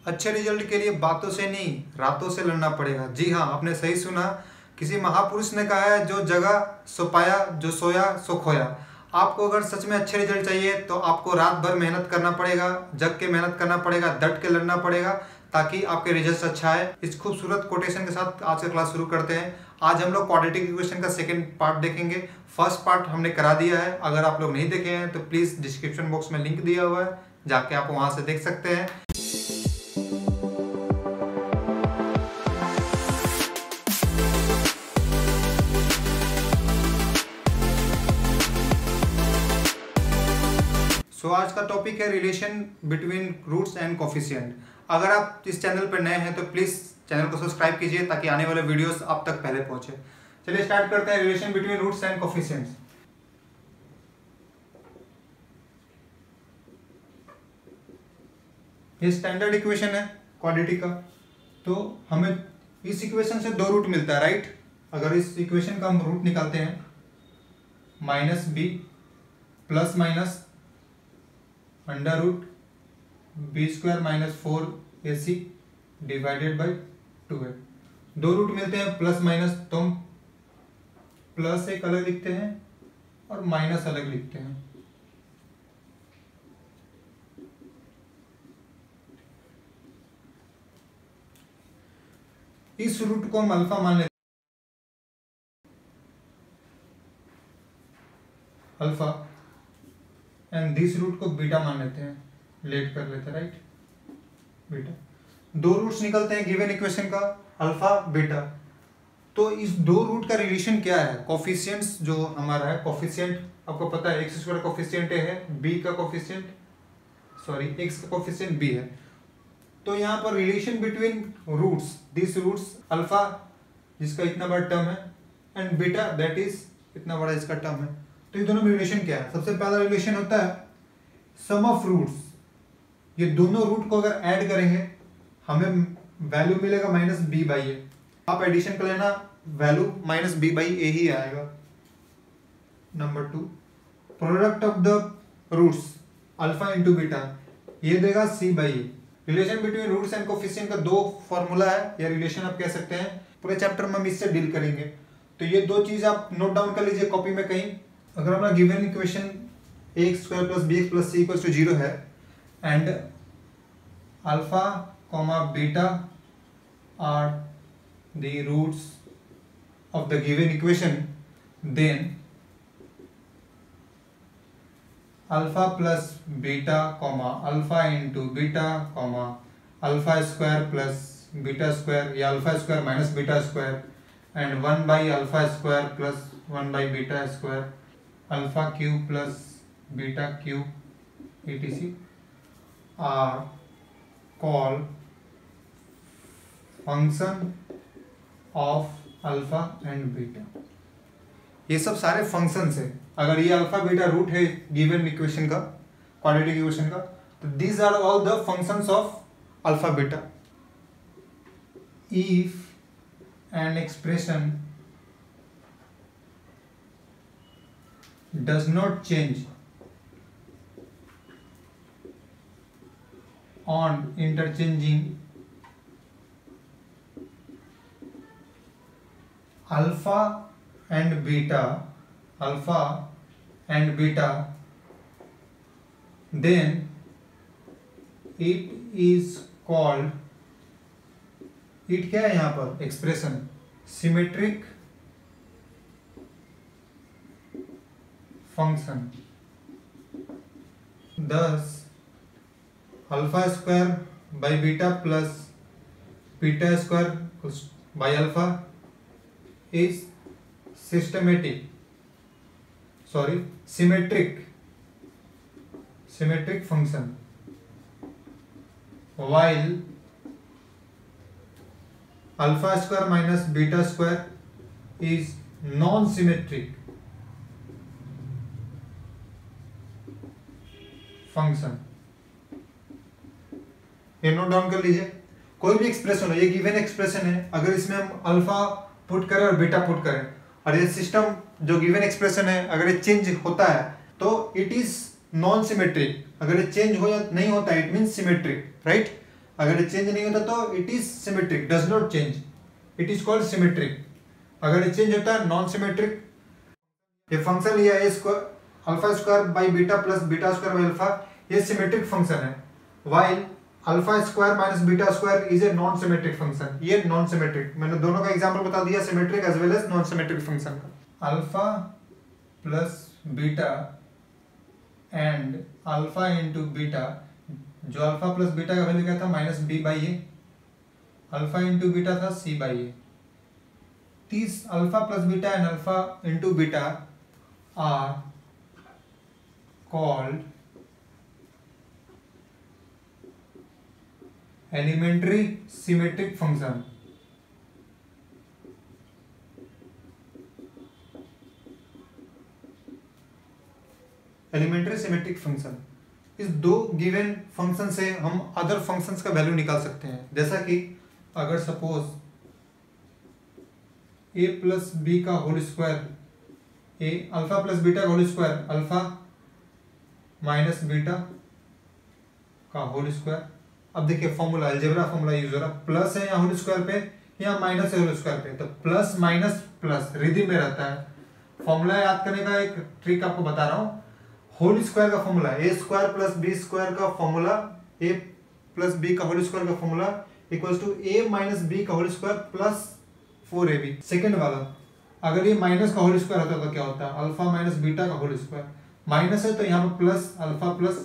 अच्छे रिजल्ट के लिए बातों से नहीं रातों से लड़ना पड़ेगा। जी हाँ, आपने सही सुना। किसी महापुरुष ने कहा है, जो जगा सो पाया, जो सोया सो खोया। आपको अगर सच में अच्छे रिजल्ट चाहिए तो आपको रात भर मेहनत करना पड़ेगा, जग के मेहनत करना पड़ेगा, डट के लड़ना पड़ेगा, ताकि आपके रिजल्ट अच्छा है। इस खूबसूरत कोटेशन के साथ आज का क्लास शुरू करते हैं। आज हम लोग क्वाड्रेटिक इक्वेशन का सेकंड पार्ट देखेंगे। फर्स्ट पार्ट हमने करा दिया है, अगर आप लोग नहीं देखे हैं तो प्लीज़ डिस्क्रिप्शन बॉक्स में लिंक दिया हुआ है, जाके आप वहाँ से देख सकते हैं। सो आज का टॉपिक है relation between roots and coefficient. अगर आप इस चैनल पर नए हैं तो प्लीज़ चैनल को सब्सक्राइब कीजिए ताकि आने वाले वीडियोस आप तक पहले पहुंचे। चलिए स्टार्ट करते हैं। Relation between roots and coefficients. ये स्टैंडर्ड इक्वेशन है क्वाड्रेटिक का। तो हमें इस इक्वेशन से दो रूट मिलता है, राइट। अगर इस इक्वेशन का हम रूट निकालते हैं, minus B plus minus under root B square minus 4ac divided by 2a। दो रूट मिलते हैं प्लस माइनस, तो हम प्लस एक अलग लिखते हैं और माइनस अलग लिखते हैं। इस रूट को हम अल्फा मान लेते हैं, अल्फा, एंड दिस रूट को बीटा मान लेते हैं, लेट कर लेते हैं, राइट, बीटा। दो रूट्स निकलते हैं गिवन इक्वेशन का, अल्फा बीटा। तो इस दो रूट का रिलेशन क्या है? कोफिशिएंट्स जो हमारा है, कोफिशिएंट आपको पता है, एक्स स्क्वायर कोफिशिएंट है, बी का कोफिशिएंट, सॉरी एक्स का कोफिशिएंट बी है। तो यहाँ पर relation between roots, this roots alpha जिसका इतना बड़ा टर्म है, एंड बीटा दैट इज इतना बड़ा इसका टर्म है। तो ये दोनों में रिलेशन क्या है? सबसे पहला रिलेशन होता है सम ऑफ रूट्स। ये दोनों रूट को अगर ऐड करेंगे हमें वैल्यू मिलेगा माइनस बी बाई ए। आप एडिशन कर लेना, value minus B by A ही आएगा। Number 2, product of the roots alpha into beta, ये देगा C by A. Relation between roots and coefficient का दो फॉर्मूला है, या रिलेशन आप कह सकते हैं। पूरे चैप्टर में हम इससे डील करेंगे। तो ये दो चीज आप नोट डाउन कर लीजिए कॉपी में कहीं। अगर हमारा given equation X square plus B X plus C equals to 0 है, and alpha comma beta are the roots of the given equation, then alpha plus beta comma alpha into beta comma alpha square plus beta square, या alpha square minus beta square, and 1 by alpha square प्लस 1 by beta square, alpha cube plus beta cube etc are call function of alpha and beta. ये सब सारे functions है। अगर ये alpha beta root है given equation का, quadratic equation का, तो these are all the functions of alpha beta. If an expression does not change on interchanging alpha and beta, then it is called, it क्या है यहाँ पर? Expression symmetric function. thus alpha square by beta plus beta square by alpha is symmetric function, while alpha square minus beta square is non symmetric function. ये note down कर लीजिए। कोई भी expression हो, ये गिवन एक्सप्रेशन है, अगर इसमें हम अल्फा पुट करें और बीटा पुट करें, और ये सिस्टम जो गिवन एक्सप्रेशन है अगर ये चेंज होता है तो इट इज नॉन सिमेट्रिक। अगर ये चेंज हो या नहीं होता है इट मीन्स सिमेट्रिक, राइट। अगर ये चेंज नहीं होता तो it is symmetric, does not change, it is called symmetric. अगर ये चेंज होता है नॉन सिमेट्रिक। ये फंक्शन लिया है square alpha square by beta plus beta square by alpha, ये सिमेट्रिक फंक्शन है, while alpha square minus beta square is a non symmetric function, ये नॉन सिमेट्रिक। मैंने दोनों का एग्जांपल बता दिया, symmetric as well as non symmetric function का। Alpha plus beta and alpha into beta, जो अल्फा प्लस बीटा का value क्या था minus B by A, alpha into beta था सी by A. These alpha plus beta and alpha into beta are called elementary symmetric function. Elementary symmetric function, इस दो given function से हम other functions का value निकाल सकते हैं। जैसा कि अगर सपोज a प्लस बी का whole square, A alpha plus beta का whole square, alpha minus beta का होल स्क्वायर। अब देखिए फॉर्मूला अलजेब्रा फॉर्मूला यूज हो रहा, प्लस है यहाँ होल स्क्वायर पे या माइनस है होल स्क्वायर पे, तो प्लस माइनस प्लस रिदिम में रहता है। फॉर्मूला याद करने का एक ट्रिक आपको बता रहा हूँ। होल स्क्वायर का formula A square plus B square का फॉर्मूला, ए प्लस बी का होल स्क्वायर का formula equals to A minus B का whole square plus 4ab। Second वाला अगर ये माइनस का होल स्क्वायर होता तो क्या होता है, अल्फा माइनस बीटा का होल स्क्वायर, माइनस है तो यहाँ पर प्लस अल्फा प्लस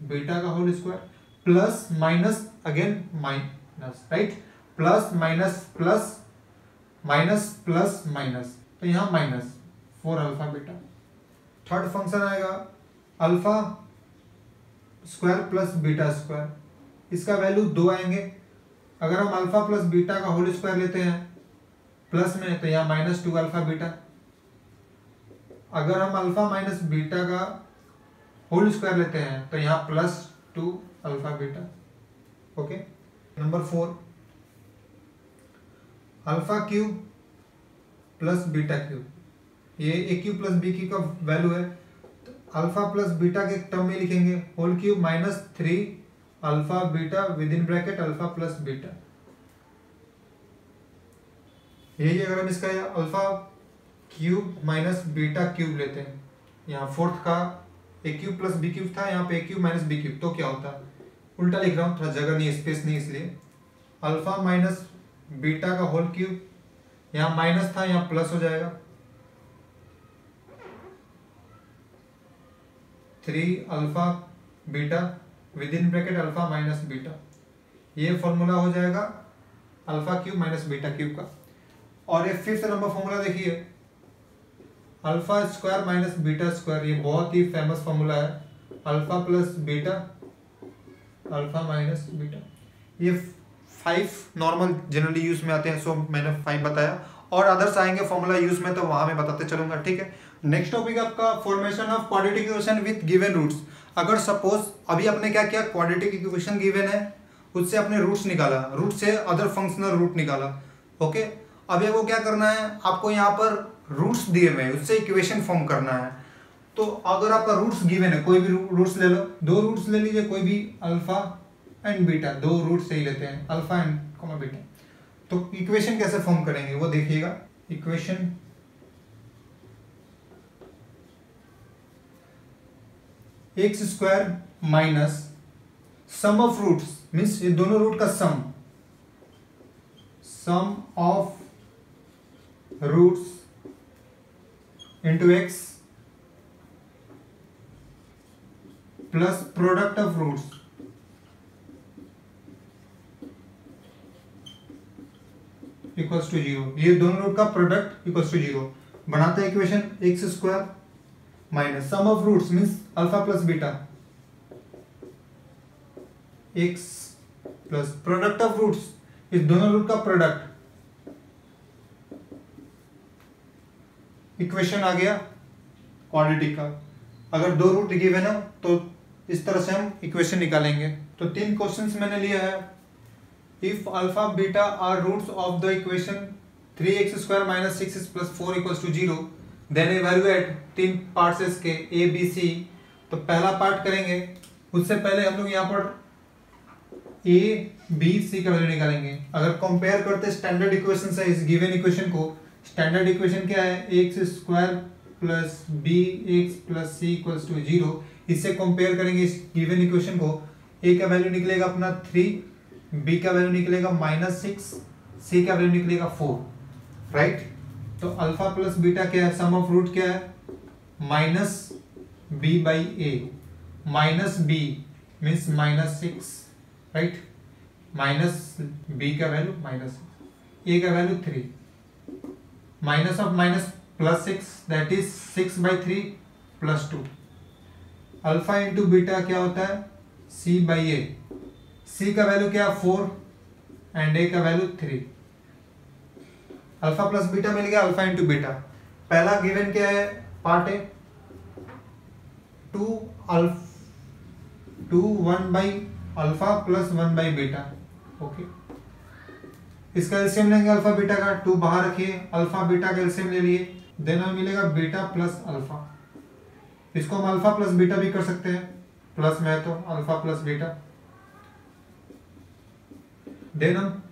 बीटा का whole square plus minus again minus, right, plus minus plus minus plus minus, तो यहाँ minus 4 alpha beta. Third function आएगा alpha square plus beta square, इसका वैल्यू 2 आएंगे। अगर हम अल्फा प्लस बीटा का whole square लेते हैं प्लस में, तो यहाँ माइनस 2 अल्फा बीटा। अगर हम अल्फा माइनस बीटा का होल स्क्वायर लेते हैं तो यहाँ plus 2 alpha beta. Okay, number 4 alpha cube plus beta cube, ये A cube plus B cube का वैल्यू है, तो अल्फा प्लस बीटा के टर्म में लिखेंगे whole cube minus 3 alpha beta with in bracket alpha plus beta. यही अगर हम इसका alpha cube minus beta cube लेते हैं, यहाँ फोर्थ का ए क्यूब प्लस बी क्यूब था, यहाँ पे ए क्यूब माइनस बी क्यूब, तो क्या होता है, उल्टा लिख रहा हूँ, थोड़ा जगह नहीं स्पेस नहीं इसलिए, अल्फा माइनस बीटा का होल क्यूब, यहाँ माइनस था यहाँ प्लस हो जाएगा, 3 alpha beta with in bracket alpha minus beta. ये फॉर्मूला हो जाएगा alpha cube minus beta cube का। और ये फिफ्थ नंबर फॉर्मूला देखिए alpha square minus beta square, ये बहुत ही फेमस फॉर्मूला है, alpha plus beta alpha minus beta. ये 5 नॉर्मल जनरली यूज में आते हैं, सो मैंने 5 बताया, और अदर्स आएंगे फॉर्मूला यूज में तो वहां में बताते चलूंगा, ठीक है। नेक्स्ट टॉपिक आपका formation of quadratic equation with given roots. अगर सपोज अभी आपने क्या किया, क्वाड्रेटिक इक्वेशन गिवन है, उससे अपने रूट्स निकाला, रूट से अदर फंक्शनल रूट निकाला, ओके। अभी आपको क्या करना है, आपको यहाँ पर रूट्स दिए हुए हैं, उससे इक्वेशन फॉर्म करना है। तो अगर आपका रूट्स गिवन है, कोई भी रूट्स ले लो, 2 रूट्स ले लीजिए, कोई भी अल्फा एंड बीटा, 2 रूट्स से ही लेते हैं, अल्फा एंड बीटा। तो इक्वेशन कैसे फॉर्म करेंगे वो देखिएगा। Equation X square minus sum of roots, means ये दोनों रूट का sum of roots into x plus product of roots equals to 0। ये दोनों रूट का प्रोडक्ट इक्वल्स टू 0 बनाते हैं equation X square minus sum of roots means alpha plus beta X plus product of roots, इस दोनों root का product, equation आ गया quadratic का। अगर 2 रूट गिवन है तो इस तरह से हम इक्वेशन निकालेंगे। तो 3 क्वेश्चंस मैंने लिया है। If alpha beta are roots of the equation 3x square minus 6x plus 4 equals to 0, then evaluate 3 parts इसके A B C। तो पहला पार्ट करेंगे, उससे पहले हम लोग यहाँ पर ए बी सी का वैल्यू निकालेंगे। अगर कंपेयर करते स्टैंडर्ड इक्वेशन से इस गिवन इक्वेशन को, स्टैंडर्ड इक्वेशन क्या है, X square plus B X plus C equals to 0। इससे कंपेयर करेंगे इस गिवन इक्वेशन को, ए का वैल्यू निकलेगा अपना 3, बी का वैल्यू निकलेगा -6, सी का वैल्यू निकलेगा 4, राइट। तो अल्फा प्लस बीटा क्या है, सम ऑफ रूट क्या है, -b/a, -b means -6, right, -b का वैल्यू -6, a का value 3, minus of minus +6 that is 6/3 +2। Alpha into beta क्या होता है, c/a, c का वैल्यू क्या है 4 एंड a का वैल्यू 3। अल्फा प्लस बीटा मिल गया, अल्फा इंटू बीटा। पहला गिवन क्या है, पार्ट ए 1/अल्फा प्लस 1/बीटा, ओके। इसका एलसीएम लेंगे अल्फा बीटा का, 2 बाहर रखिए, अल्फा बीटा का एलसीएम ले लिए, देन हमें मिलेगा बीटा प्लस अल्फा। इसको हम अल्फा प्लस बीटा भी कर सकते हैं, प्लस में है तो अल्फा प्लस बीटा। देन हम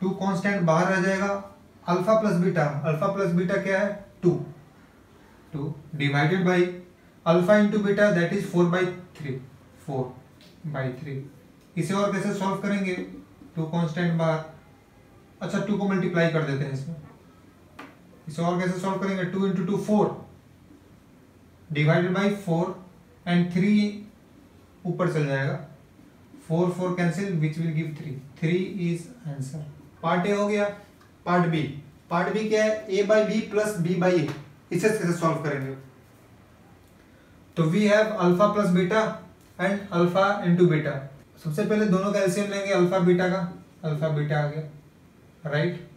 2 कांस्टेंट बाहर रह जाएगा, अल्फा प्लस बीटा क्या है 2 divided by alpha into beta that is 4/3। इसे और कैसे सॉल्व करेंगे, 2 कांस्टेंट बाहर, अच्छा 2 को मल्टीप्लाई कर देते हैं इसमें। इसे और कैसे सॉल्व करेंगे, 2 इंटू 2 4 डिवाइडेड बाई 4 एंड 3 ऊपर चल जाएगा, 4 cancel which will give 3 is answer. Part A हो गया। पार्ट बी क्या है, a/b प्लस b/a। इसे कैसे सॉल्व करेंगे, तो we have alpha plus beta and alpha into beta. सबसे पहले दोनों का एलसीएम लेंगे, अल्फा बीटा का, अल्फा बीटा आ गया, राइट।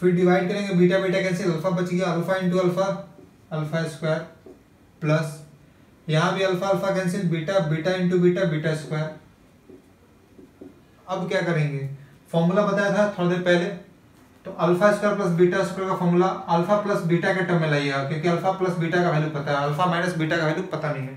फिर डिवाइड करेंगे, बीटा कैंसिल, अल्फा बच गया, alpha into alpha square plus यहाँ भी alpha cancel, beta into beta square. अब क्या करेंगे, फॉर्मूला बताया था थोड़ी देर पहले, तो alpha square plus beta square का फॉर्मूला अल्फा प्लस बीटा के टर्म में लाइएगा, क्योंकि अल्फा प्लस बीटा का वैल्यू पता है, अल्फा माइनस बीटा का वैल्यू पता नहीं है।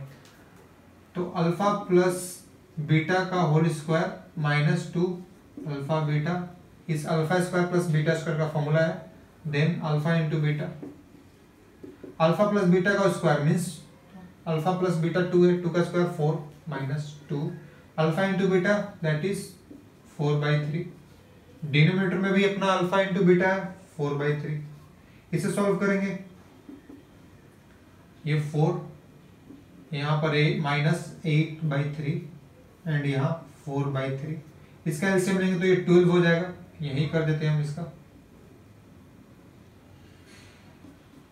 तो अल्फा प्लस बीटा का होल स्क्वायर -2 अल्फा बीटा, इस alpha square plus beta square का फॉर्मूला है, then alpha into beta, alpha plus beta का square means alpha plus beta 2 है, 2 का square 4 -2 alpha into beta that is 4/3। Denominator में भी अपना अल्फा इंटू बीटा है 4/3। इसे सॉल्व करेंगे, ये 4 यहाँ पर -8/3 एंड यहाँ 4/3। इसका एलसीएम लेंगे तो ये 12 हो जाएगा, यही कर देते हैं हम इसका,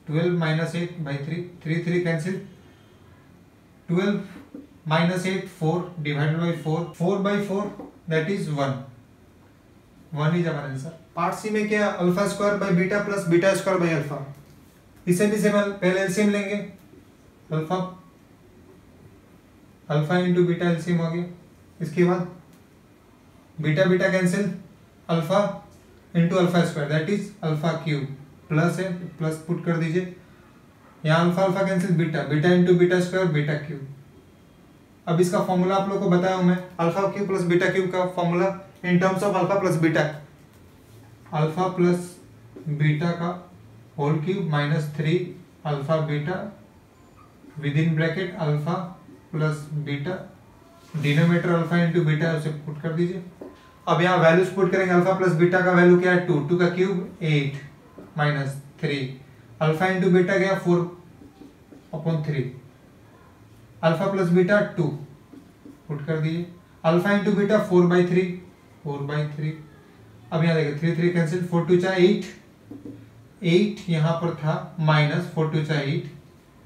12 -8/3, 3 cancel, 12 -8 4 divided by 4/4 that is 1 is our answer. Part C में क्या, alpha square by beta plus beta square by alpha. इसे भी सिंपल, पहले एलसीएम लेंगे, अल्फा इंटू बीटा एलसीएम हो गया, इसके बाद beta cancel, alpha into alpha square that is alpha cube, plus है प्लस पुट कर दीजिए, यहाँ alpha cancel, beta into beta square beta cube. अब इसका फॉर्मूला आप लोग को बताया हूं मैं, alpha cube plus beta cube का formula in terms of alpha plus beta का whole cube -3 alpha beta with in bracket alpha plus beta, denominator alpha into beta उसे पुट कर दीजिए। अब यहाँ वैल्यूज पुट करेंगे, अल्फा प्लस बीटा का value क्या है 2 का क्यूब 8 -3 अल्फा इंटू बीटा गया 4/3 अल्फा प्लस बीटा 2 पुट कर दीजिए, अल्फा इंटू बीटा 4/3 अब यहाँ देखिए 3 कैंसिल, 4 2 8 यहाँ पर था -4 2 8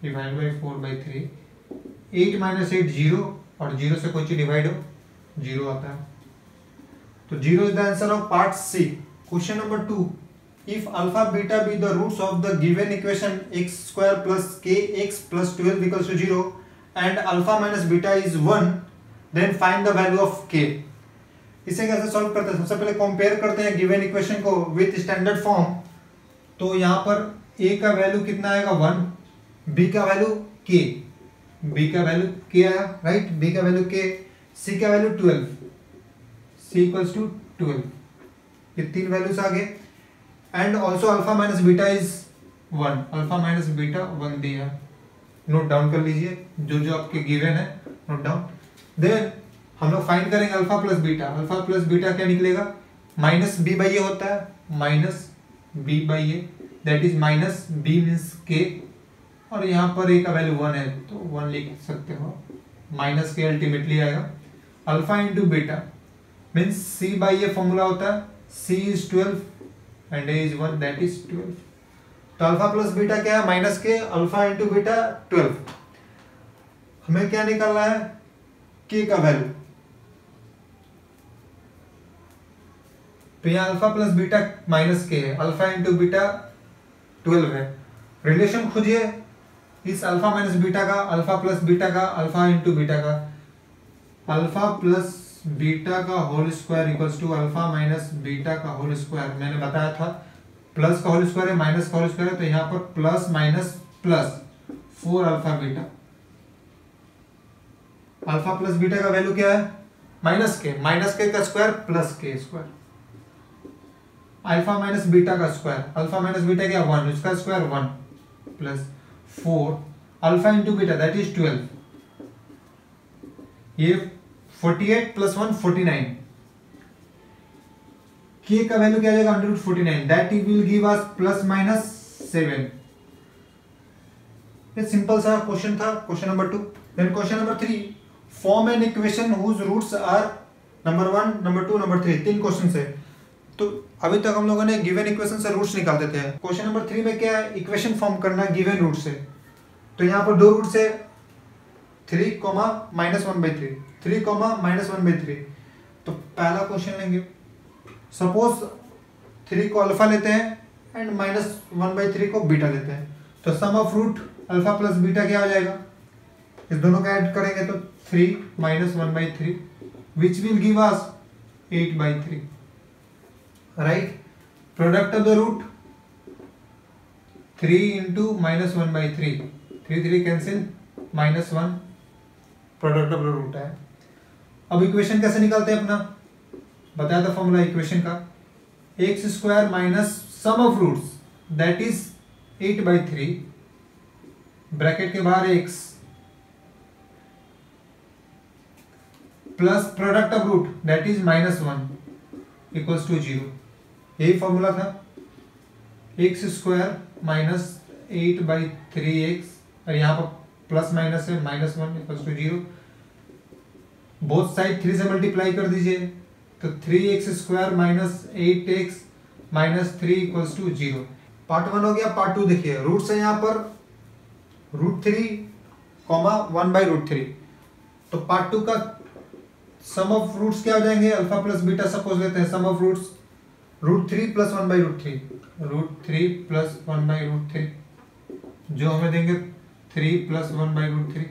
डिवाइड बाई 4/3, 8 -8 0 और 0 से कोई चीज डिवाइड हो 0 आता है, तो 0 is the answer of part C. Question number 2, if alpha beta be the roots of the given equation x² plus kx plus 12 equals to 0 and alpha minus beta is 1, then find the value of k। इसे कैसे solve करते हैं, सबसे पहले compare करते हैं given equation को with standard form. तो यहाँ पर a का वैल्यू कितना आएगा 1, b का वैल्यू k आया, राइट, b का वैल्यू k, c का value 12, c c equals to 12, ये 3 वैल्यूज आ गए। And also alpha minus beta is 1, alpha minus beta 1 दिया, नोट डाउन कर लीजिए जो जो आपके गिवन है, नोट डाउन। देन हम लोग फाइंड करेंगे alpha plus beta. Alpha plus beta क्या निकलेगा, माइनस बी बाई ए होता है, minus B by A, that is minus B means K, और यहाँ पर ए का वैल्यू 1 है तो 1 लिख सकते हो, माइनस के अल्टीमेटली आएगा। Alpha into beta means c by a formula होता है, c is 12 and a is 1, that is 12। तो अल्फा प्लस बीटा क्या है, माइनस के, अल्फा इंटू बीटा 12। हमें क्या निकालना है, के का वैल्यू। तो यहाँ अल्फा प्लस बीटा माइनस के है, अल्फा इंटू बीटा 12 है। रिलेशन खोजिए इस अल्फा माइनस बीटा का, अल्फा प्लस बीटा का, अल्फा इंटू बीटा का। अल्फा प्लस बीटा का whole square equals to alpha minus beta का होल स्क्वायर। मैंने बताया था प्लस का होल स्क्वायर है, माइनस का होल स्क्वायर है, तो यहाँ पर plus minus plus 4 alpha beta. Alpha plus beta का वैल्यू क्या है, माइनस के का square plus K square. Alpha minus beta का स्क्वायर, अल्फा माइनस बीटा क्या 1, उसका square 1 plus 4 alpha into beta that is 12, ये 48 प्लस 1 49, के का वैल्यू क्या आ जाएगा √49, that will give us plus minus 7। ये सिंपल सा क्वेश्चन था, question number 2। Then question number 3, form an equation whose roots are number 1, number 2, number 3, 3 question है। तो अभी तक हम लोगों ने गिवन इक्वेशन से रूट्स निकालते थे। क्वेश्चन नंबर 3 में क्या है, इक्वेशन फॉर्म करना गिवन रूट से। तो यहाँ पर 2 रूट्स है, 3, -1/3, 3, -1/3। तो पहला क्वेश्चन लेंगे, सपोज 3 को अल्फा लेते हैं एंड -1/3 को बीटा लेते हैं, तो sum of root alpha plus beta क्या हो जाएगा, इस दोनों का ऐड करेंगे तो 3 -1/3 which will give us 8/3, right. Product of the root 3 into -1/3, 3 cancel, -1 product of the root है। अब इक्वेशन कैसे निकालते हैं अपना, बताया था फॉर्मूला इक्वेशन का, x² minus sum of roots that is 8/3 bracket के बाहर x plus product of root that is -1 equals to 0। यही फॉर्मूला था, x² माइनस 8/3x, और यहाँ पर प्लस माइनस है, -1 इक्वल्स टू 0। बोथ साइड 3 से मल्टीप्लाई कर दीजिए, तो 3x² minus 8x minus 3 equals to 0। Part 1 हो गया। पार्ट 2 देखिए, रूट्स है यहाँ पर √3, 1/√3। तो पार्ट 2 का सम ऑफ रूट्स क्या हो जाएंगे, अल्फा प्लस बीटा सपोज लेते हैं, sum of roots √3 plus 1/√3, √3 plus 1/√3, जो हमें देंगे 3 प्लस 1/√3,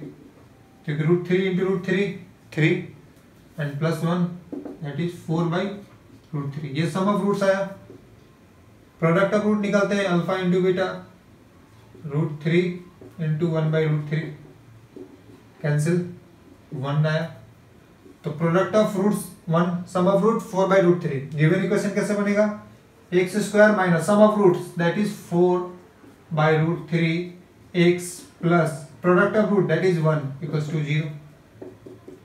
क्योंकि √3 into √3 3 and plus 1 that is 4/√3। ये सम ऑफ रूट्स आया। प्रोडक्ट ऑफ रूट निकालते हैं, alpha into beta, √3 into 1/√3 cancel, 1 आया। तो product of roots 1, sum of root 4/√3। Given equation कैसे बनेगा, x² minus sum of roots that is 4/√3 x plus product of root that is 1 equals to 0।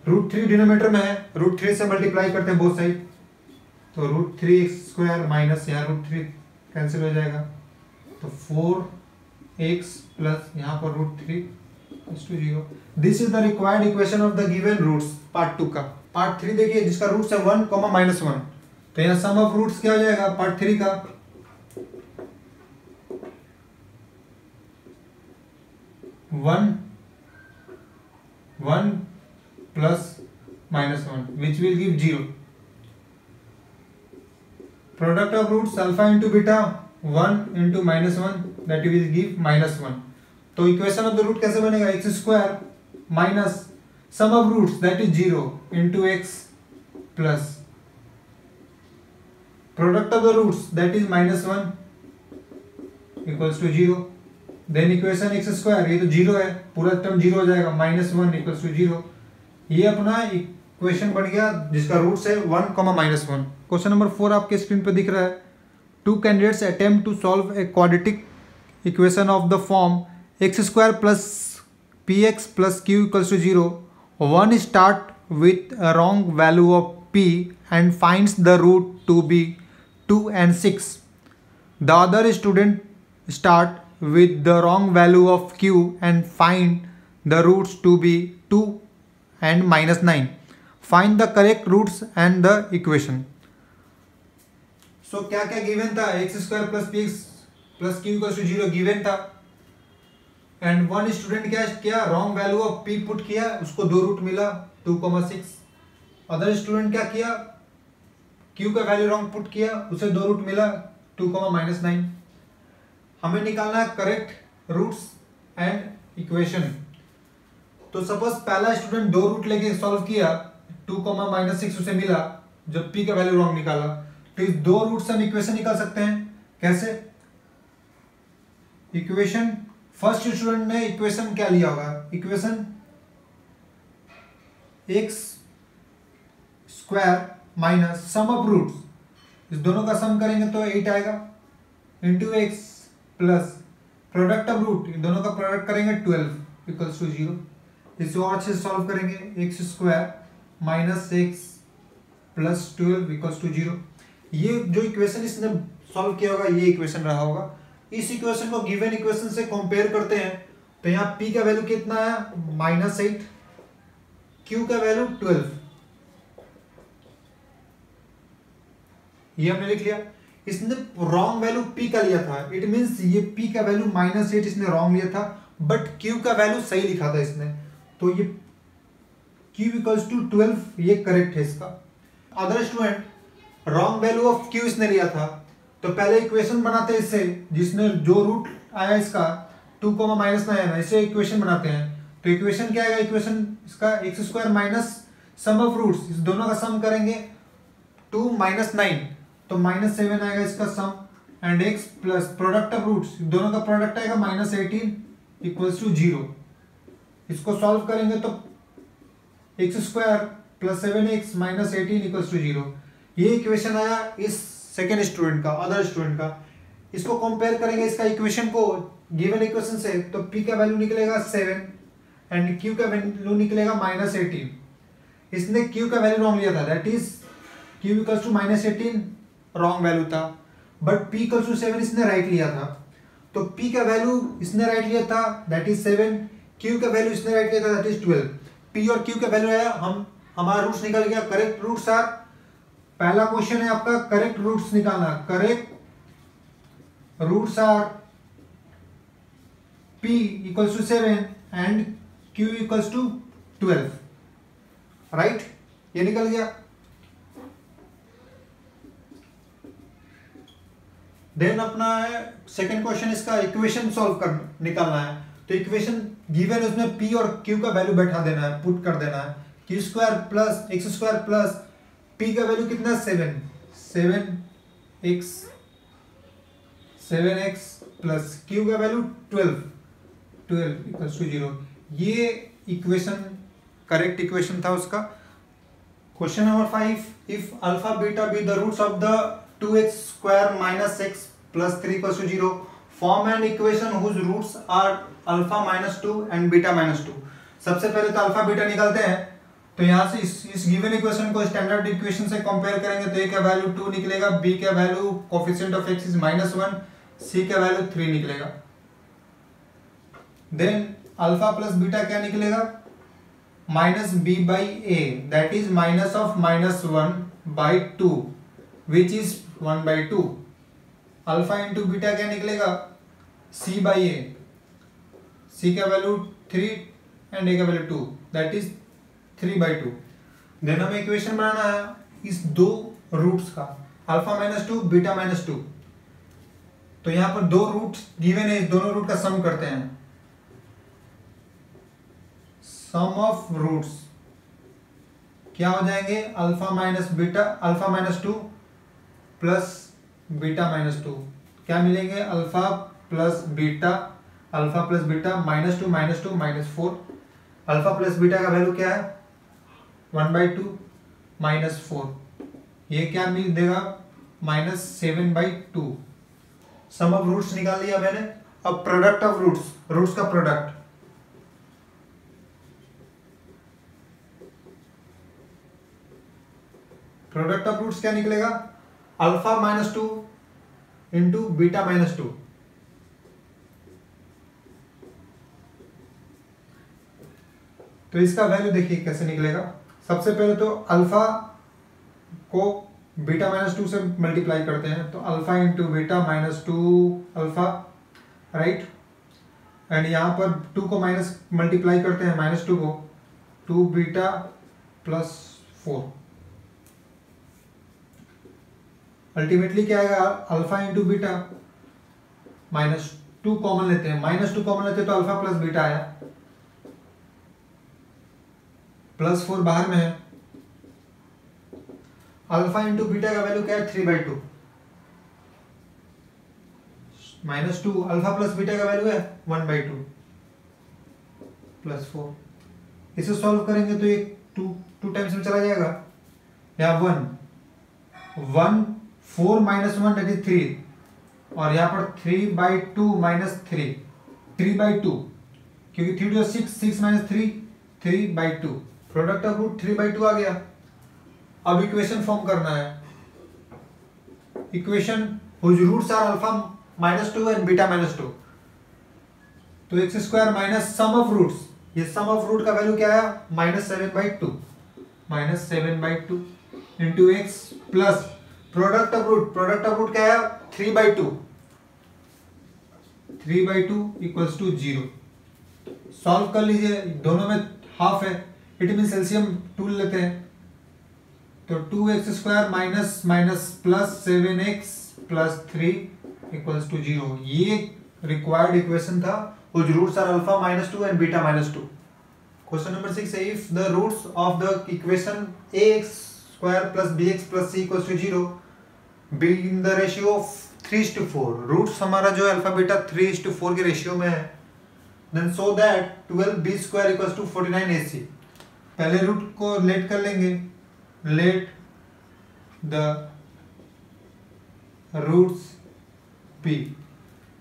√3 denominator में है, √3 से multiply करते हैं both side, तो √3x² माइनस यहाँ √3 कैंसिल हो जाएगा, तो 4x प्लस यहाँ पर √3 equals to 0। This is the required equation of the given roots part 2 का। पार्ट 3 देखिए, जिसका रूट्स है 1, -1, तो यहाँ सम ऑफ रूट्स क्या हो जाएगा पार्ट 3 का, 1 plus -1 which will give 0। Product of roots alpha into beta 1 into -1 that will give -1। तो इक्वेशन ऑफ द रूट कैसे बनेगा, x² minus sum of roots that is 0 into x plus product of the roots that is -1 equals to 0। Then equation x², ये तो 0 है, पूरा term 0 हो जाएगा, -1 equals to 0। ये अपना क्वेश्चन बन गया जिसका रूट्स है 1, -1। क्वेश्चन नंबर 4 आपके स्क्रीन पे दिख रहा है। 2 candidates attempt to solve a quadratic equation of the form x² plus px plus q equals to 0. One start with a wrong value of p and finds the root to be 2 and 6. The other student start with the wrong value of q and find the roots to be 2 and -9. Find the correct roots and the equation. So क्या क्या given था? x² plus px plus q equals to 0 given था। And one student क्या किया? Wrong value of p put किया, उसको 2 root मिला 2,6। Other student क्या किया? q का वैल्यू रॉन्ग पुट किया, उसे 2 रूट मिला 2,-9। हमें निकालना है करेक्ट रूट्स एंड इक्वेशन। तो सपोज पहला स्टूडेंट 2 रूट लेके सॉल्व किया, 2,-6 उसे मिला जब p का वैल्यू रॉन्ग निकाला। तो इस 2 रूट से हम इक्वेशन निकाल सकते हैं। कैसे? इक्वेशन फर्स्ट स्टूडेंट ने इक्वेशन क्या लिया होगा? Equation x² minus sum of roots, इस दोनों का सम करेंगे तो 8 आएगा, into x plus product of root, इन दोनों का प्रोडक्ट करेंगे 12 इक्वल्स टू 0। इसे और अच्छे से सॉल्व करेंगे, x² minus x plus 12 equals to 0। ये जो इक्वेशन इसने सॉल्व किया होगा ये इक्वेशन रहा होगा। इस इक्वेशन को गिवन इक्वेशन से कंपेयर करते हैं तो यहाँ p का वैल्यू कितना है? -8, q का वैल्यू 12, ये हमने लिख लिया। इसने रॉन्ग वैल्यू p का लिया था, इट मींस ये p का वैल्यू -8 इसने रॉन्ग लिया था, बट q का वैल्यू सही लिखा था इसने, तो ये q इक्वल्स टू 12, ये करेक्ट है इसका। Other student wrong value of q इसने लिया था, तो पहले इक्वेशन बनाते हैं इससे, जिसने जो रूट आया इसका 2,-9 आया, इसे इक्वेशन बनाते हैं। तो इक्वेशन क्या आएगा? इक्वेशन इसका x² minus sum of roots, इस दोनों का सम करेंगे 2 - 9 तो -7 आएगा इसका सम, and x plus product of roots, दोनों का प्रोडक्ट आएगा -18 इक्वल्स टू 0। इसको सॉल्व करेंगे तो x² plus 7x minus 18 equals to 0। ये इक्वेशन आया इस सेकेंड स्टूडेंट का, अदर स्टूडेंट का। इसको कंपेयर करेंगे इसका इक्वेशन को गिवन इक्वेशन से, तो p का वैल्यू निकलेगा 7 एंड q का वैल्यू निकलेगा -18। इसने q का वैल्यू रॉन्ग लिया था, that is q equals to -18 wrong value था, बट p इक्वल्स टू 7 इसने राइट लिया था। तो p का वैल्यू इसने राइट लिया था, दैट इज 7, q का वैल्यू इसने राइट लिया था, दैट इज 12। p और q का वैल्यू आया, हमारा रूट्स निकल गया। करेक्ट रूट्स आर, पहला क्वेश्चन है आपका करेक्ट रूट्स निकालना। Correct roots are p equals to 7 and q equals to 12, right? ये निकल गया। देन अपना है सेकंड क्वेश्चन, इसका इक्वेशन सॉल्व कर निकालना है। तो इक्वेशन गिवन, उसमें p और q का वैल्यू बैठा देना है, पुट कर देना है। q² plus x² plus p का वैल्यू कितना? 7x प्लस q का वैल्यू 12 इक्वल्स टू 0। ये इक्वेशन करेक्ट इक्वेशन था उसका। Question number 5, if alpha beta be the roots of the 2x² minus x plus 3 equals to 0, form an equation whose roots are alpha -2 and beta -2। सबसे पहले तो alpha beta निकालते हैं। तो यहाँ से इस गिवन इक्वेशन को स्टैंडर्ड इक्वेशन से कंपेयर करेंगे तो a का वैल्यू 2 निकलेगा, b का value coefficient of x is -1, c का वैल्यू 3 निकलेगा। देन अल्फा प्लस बीटा क्या निकलेगा? -b/a, that is minus of -1/2 which is 1/2। Alpha into beta क्या निकलेगा? c/a, c का वैल्यू 3 एंड a का वैल्यू 2, दैट इज 3/2। देन हमें इक्वेशन बनाना है इस दो रूट्स का, अल्फा -2 बीटा -2। तो यहाँ पर 2 रूट्स गिवन है, इस दोनों रूट का सम करते हैं। सम ऑफ रूट्स क्या हो जाएंगे? अल्फा -2 प्लस बीटा -2 क्या मिलेंगे? Alpha plus beta -2 -2 -4। Alpha plus beta का वैल्यू क्या है? 1/2 -4, ये क्या मिल देगा -7/2। सम ऑफ रूट्स निकाल लिया मैंने। अब प्रोडक्ट ऑफ रूट्स, रूट्स का प्रोडक्ट, प्रोडक्ट ऑफ रूट्स क्या निकलेगा, अल्फा -2 इंटू बीटा -2। तो इसका वैल्यू देखिए कैसे निकलेगा। सबसे पहले तो अल्फा को बीटा -2 से मल्टीप्लाई करते हैं, तो alpha into beta -2 alpha, right. And यहाँ पर 2 को माइनस मल्टीप्लाई करते हैं, -2 को, 2 बीटा +4। अल्टीमेटली क्या आएगा, अल्फा इंटू बीटा, -2 कॉमन लेते हैं, -2 कॉमन लेते हैं तो अल्फा प्लस बीटा आया, +4 बाहर में है। अल्फा इंटू बीटा का वैल्यू क्या है, 3/2, -2 अल्फा प्लस बीटा का वैल्यू है 1/2 +4। इसे सॉल्व करेंगे तो ये 2 टाइम्स में चला जाएगा, यहाँ 1 4 -1 दैट इज 3, और यहाँ पर 3/2 -3, 3/2, क्योंकि 3 2 6, 6 -3 3/2, प्रोडक्ट ऑफ रूट 3/2 आ गया। अब इक्वेशन फॉर्म करना है, equation whose roots are alpha -2 and beta -2। तो x² minus sum of roots, ये सम ऑफ रूट का वैल्यू क्या है, -7/2, -7/2 into x plus product of root, product of root क्या है 3/2, 3/2 इक्वल्स टू 0। सॉल्व कर लीजिए, दोनों में हाफ है, इट मीन्स एलसीएम 2 लेते हैं, तो 2x² minus minus plus 7x plus 3 equals to 0। ये रिक्वायर्ड इक्वेशन था which roots are alpha -2 and beta -2। Question number 6 है, if the roots of the equation ax² plus bx plus c equals to 0 be in the ratio of 3:4, roots हमारा जो alpha beta 3:4 के ratio में है, then so that 12b² equals to 49ac। पहले root को late कर लेंगे, let the roots B,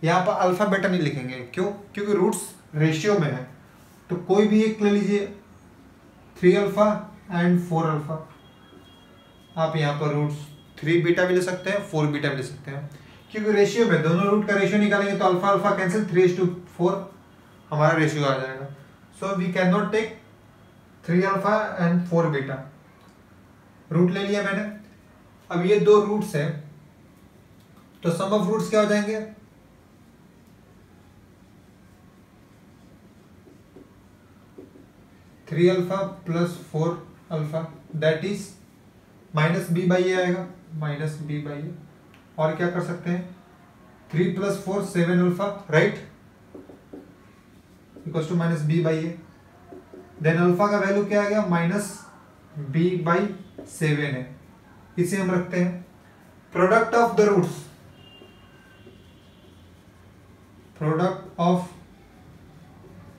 यहाँ पर अल्फा बेटा नहीं लिखेंगे, क्यों, क्योंकि रूट्स रेशियो में है, तो कोई भी एक ले लीजिए, 3 अल्फा एंड 4 अल्फा। आप यहाँ पर रूट्स 3 बीटा भी ले सकते हैं, 4 बीटा भी ले सकते हैं, क्योंकि रेशियो में दोनों रूट का रेशियो निकालेंगे तो अल्फा अल्फा कैंसिल, 3:4 हमारा रेशियो आ जाएगा। So we can not take 3 alpha and 4 beta. Root ले लिया मैंने। अब ये दो रूट्स हैं, तो सम ऑफ रूट्स क्या हो जाएंगे, three alpha plus 4 alpha that is -b/a आएगा, -b/a। और क्या कर सकते हैं, 3 + 4 7 alpha, right, equals to -b/a। Then alpha का वैल्यू क्या आ गया, -b/7 है, इसे हम रखते हैं। Product of the roots, product of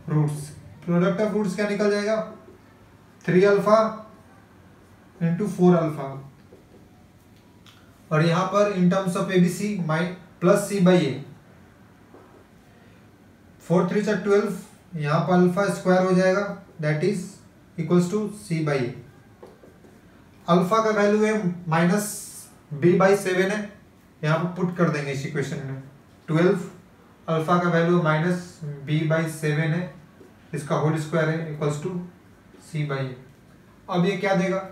roots, product of roots क्या निकल जाएगा, 3 अल्फा इंटू 4 अल्फा, और यहां पर इन terms of ABC plus c/a, 4 3 = 12, यहां पर अल्फा स्क्वायर हो जाएगा that is equals to c/a। Alpha का वैल्यू है -b/7 है, यहां पर पुट कर देंगे इस इक्वेशन में, 12 अल्फा का वैल्यू -b/7 है, इसका होल स्क्वायर है, इक्वल्स टू c/a। अब ये क्या देगा,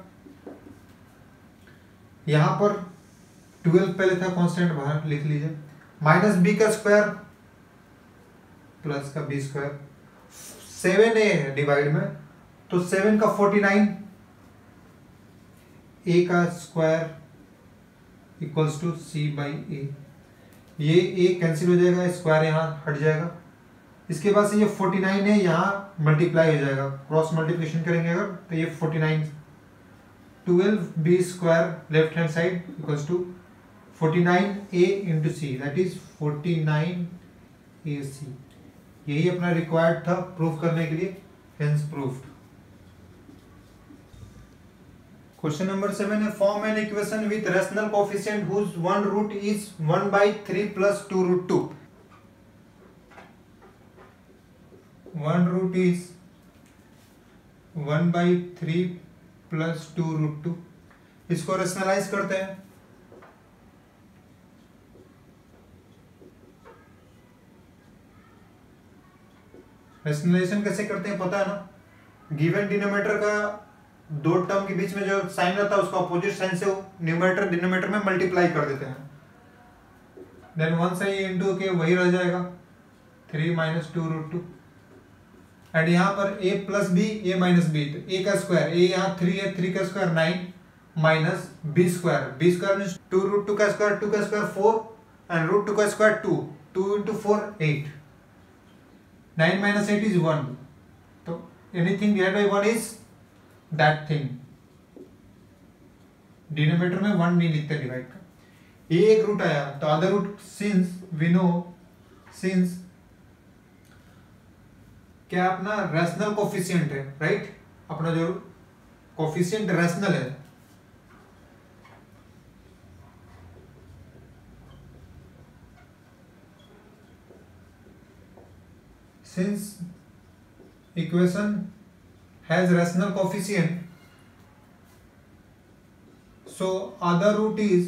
यहां पर 12 पहले था कांस्टेंट, बाहर लिख लीजिए, -b का स्क्वायर प्लस का b स्क्वायर, 7a है डिवाइड में, तो 7 का 49, a का स्क्वायर इक्वल्स टू c/a। ये a कैंसिल हो जाएगा, स्क्वायर यहाँ हट जाएगा, इसके बाद से ये 49 है, यहाँ मल्टीप्लाई हो जाएगा, क्रॉस मल्टीप्लिकेशन करेंगे अगर, तो ये 49, 12b² left hand side equals to 49a into c that is 49ac। यही अपना रिक्वायर्ड था प्रूफ करने के लिए, हेंस प्रूफ्ड। क्वेश्चन नंबर 7 है form an equation with rational coefficient whose one root is 1/3 plus 2 root 2. One root is 1/3 plus 2 root 2. इसको rationalise करते हैं. रेशनलाइजेशन कैसे करते हैं पता है ना. गिवन डिनोमिनेटर का दो टर्म के बीच में जो साइन रहता है उसका अपोजिट साइन से न्यूमरेटर डिनोमिनेटर में मल्टीप्लाई कर देते हैं. देन वन से इंटू के वही रह जाएगा 3 माइनस 2 रूट 2. एंड यहाँ पर a plus b a minus b, तो a का स्क्वायर, a यहाँ 3 है, 3 का square 9 minus b square means 2 root 2 का स्क्वायर, 2 का स्क्वायर 4 एंड रूट 2 का स्क्वायर 2, 2 इंटू 4 8, 9 माइनस 8 इज 1. तो anything divided by 1 is that thing. Denominator में 1 नहीं लिखते डिवाइड का. ये एक रूट आया तो other root since we know since क्या अपना रैशनल कोफिशिएंट है राइट. अपना जो कोफिशिएंट रैशनल है since equation has rational coefficient, so other root is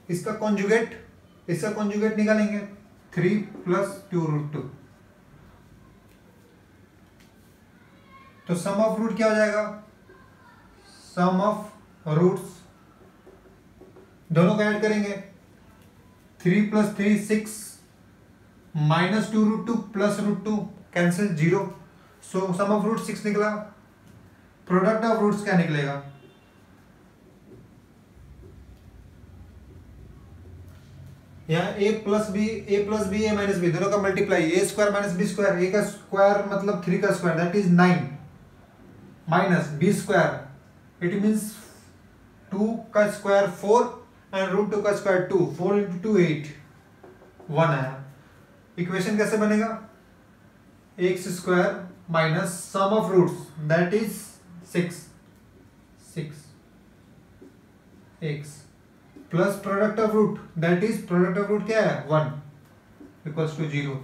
इसका कॉन्जुगेट निकालेंगे 3 प्लस 2 रूट 2. तो सम ऑफ रूट क्या हो जाएगा. सम ऑफ रूट्स दोनों का ऐड करेंगे 3 plus 3 6 minus 2 root 2 plus root 2 cancel 0. So sum of root 6 निकला. प्रोडक्ट ऑफ रूट्स क्या निकलेगा. यहाँ a plus b a minus b दोनों का multiply a square minus b square. a का स्क्वायर मतलब 3 का square that is 9 minus b square it means 2 का स्क्वायर 4 एंड रूट 2 का स्क्वायर 2, 4 इंटू 2 8, 1 आया. इक्वेशन कैसे बनेगा. X square minus sum of roots that is 6 x plus product of root that is product of root क्या है 1 equals to 0.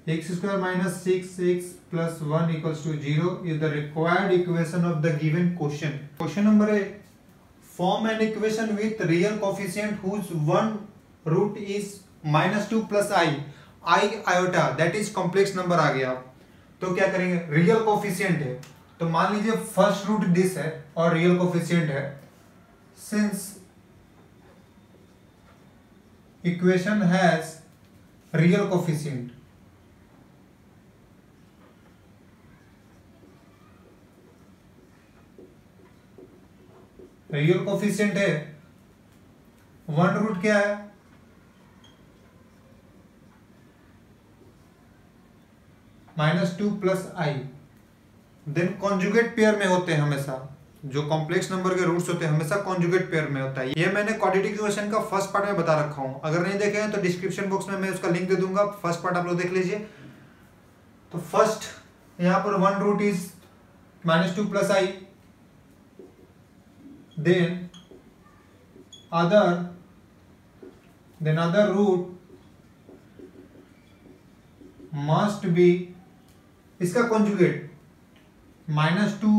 X square minus 6x plus 1 equals to 0 is the required equation of the given question. Question number 8 form an equation with real coefficient whose one root is -2 plus i iota that is complex number आ गया. तो क्या करेंगे. Real coefficient है तो मान लीजिए first root this है और रियल कोफिशिएंट है. Since equation has real coefficient, real coefficient है. वन रूट क्या है -2 plus i. Then conjugate pair में होते हैं हमेशा. जो कॉम्प्लेक्स नंबर के रूट्स होते हैं हमेशा कॉन्जुगेट पेयर में होता है. ये मैंने क्वाड्रेटिक इक्वेशन का फर्स्ट पार्ट में बता रखा हूं. अगर नहीं देखे हैं तो डिस्क्रिप्शन बॉक्स में मैं उसका लिंक दे दूंगा. फर्स्ट पार्ट आप लोग देख लीजिए. तो फर्स्ट यहाँ पर one root is -2 plus i. Then other root must be इसका कॉन्जुगेट -2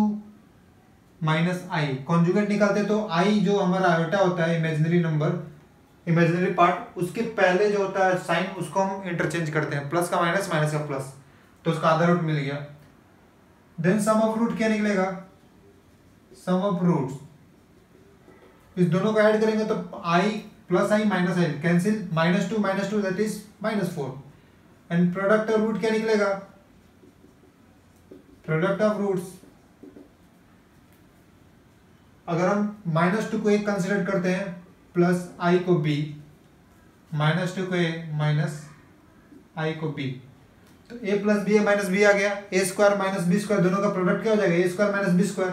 माइनस आई. कॉन्जुगेट निकालते तो आई जो हमारा आयोटा होता है इमेजिनरी नंबर, इमेजिनरी पार्ट, उसके पहले जो होता है साइन उसको हम इंटरचेंज करते हैं. प्लस का माइनस, माइनस का प्लस, तो उसका आधा रूट मिल गया. देन सम ऑफ रूट क्या निकलेगा. सम ऑफ रूट्स इस दोनों को ऐड करेंगे तो i plus i minus i cancel. -2 that is -4. And product of root क्या निकलेगा. प्रोडक्ट ऑफ रूट्स अगर हम -2 को एक कंसिडर करते हैं प्लस आई को बी, -2 को ए माइनस आई को बी, तो a plus b minus b आ गया. A square minus b square दोनों का प्रोडक्ट क्या हो जाएगा a square minus b square.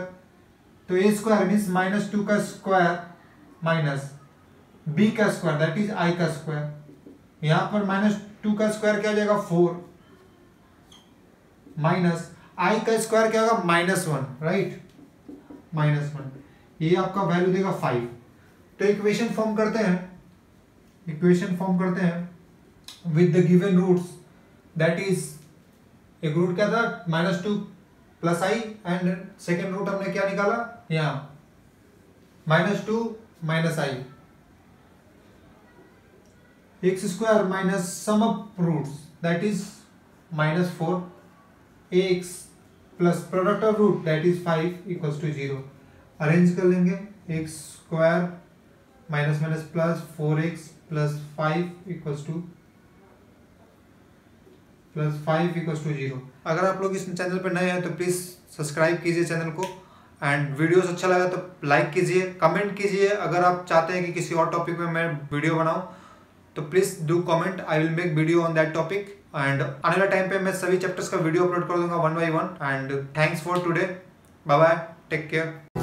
तो ए स्क्वायर मीन्स -2 का स्क्वायर माइनस बी का स्क्वायर दैट इज आई का स्क्वायर. यहाँ पर -2 का स्क्वायर क्या हो जाएगा 4 माइनस आई का स्क्वायर क्या होगा -1, राइट, -1, ये आपका वैल्यू देगा 5। तो इक्वेशन फॉर्म करते हैं with the given roots, that is एक रूट क्या था -2 + i एंड सेकेंड रूट हमने क्या निकाला यहाँ -2 - i, x² minus sum of roots that is -4, ax plus product of root that is 5 = 0। Arrange कर लेंगे, x² minus minus plus 4x plus 5 = 0। अगर आप लोग इस चैनल पर नए हैं तो प्लीज़ सब्सक्राइब कीजिए चैनल को, एंड वीडियोस अच्छा लगा तो लाइक कीजिए, कमेंट कीजिए। अगर आप चाहते हैं कि किसी और टॉपिक में मैं वीडियो बनाऊं तो please do comment, I will make video on that topic. And आने वाले टाइम पे मैं सभी चैप्टर्स का वीडियो अपलोड कर दूंगा 1 by 1। And thanks for today, bye bye, take care.